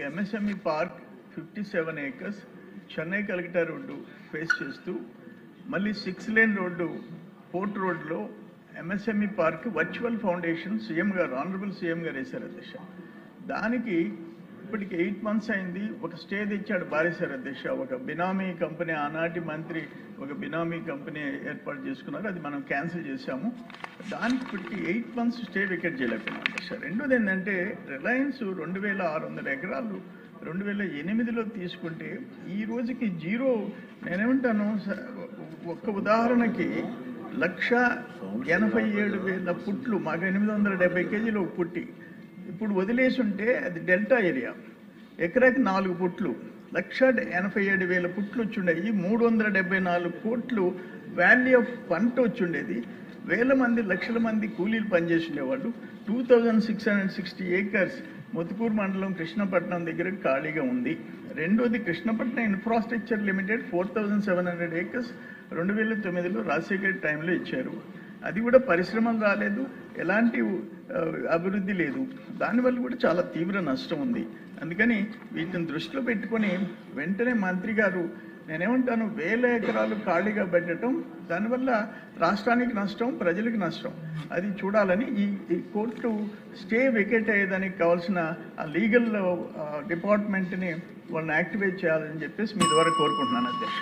MSME park 57 acres Chennai collector road face చేస్తూ మళ్ళీ 6 lane road port రోడ్లో MSME park virtual foundation CM గారు honourable CM గారు వేశారు అధ్యక్ష. దానికి ఇప్పటికి 8 months అయింది. ఒక స్టే తెచ్చాడు బారేశారు అధ్యక్ష. ఒక బినామీ కంపెనీ, ఆనాటి మంత్రి ఒక బినామీ కంపెనీ ఏర్పాటు చేసుకున్నారు, అది మనం క్యాన్సిల్ చేశాము. దానికి ఇప్పటికి 8 months స్టే వికెట్ చేయలేకపోయినాం అధ్యక్ష. రెండోది ఏంటంటే రిలయన్స్ 2600 ఎకరాలు 2008లో తీసుకుంటే ఈ రోజుకి జీరో. నేనేమంటాను, ఒక్క ఉదాహరణకి 1,87,000 పుట్లు, మాకు 870 kg పుట్టి ఇప్పుడు వదిలేసి ఉంటే అది డెల్టా ఏరియా, ఎకరాకి 4 పుట్లు, 1,87,000 పుట్లు వచ్చిండేవి. 374 కోట్లు వాల్యూ ఆఫ్ పంట వచ్చిండేది. వేల మంది లక్షల మంది కూలీలు పనిచేసిండేవాళ్ళు. 2660 acres ముతుకూరు మండలం కృష్ణపట్నం దగ్గర ఖాళీగా ఉంది. రెండోది కృష్ణపట్నం ఇన్ఫ్రాస్ట్రక్చర్ లిమిటెడ్ 4700 acres 2009లో రాజశేఖర్ టైంలో ఇచ్చారు. అది కూడా పరిశ్రమలు రాలేదు, ఎలాంటి అభివృద్ధి లేదు. దానివల్ల కూడా చాలా తీవ్ర నష్టం ఉంది. అందుకని వీటిని దృష్టిలో పెట్టుకొని వెంటనే మంత్రి గారు, నేనేమంటాను, 1000 ఎకరాలు ఖాళీగా పెట్టడం దానివల్ల రాష్ట్రానికి నష్టం, ప్రజలకు నష్టం. అది చూడాలని ఈ కోర్టు స్టే వికెట్ అయ్యేదానికి కావాల్సిన ఆ లీగల్ డిపార్ట్మెంట్ని వాళ్ళని యాక్టివేట్ చేయాలని చెప్పేసి మీ ద్వారా కోరుకుంటున్నాను అధ్యక్ష.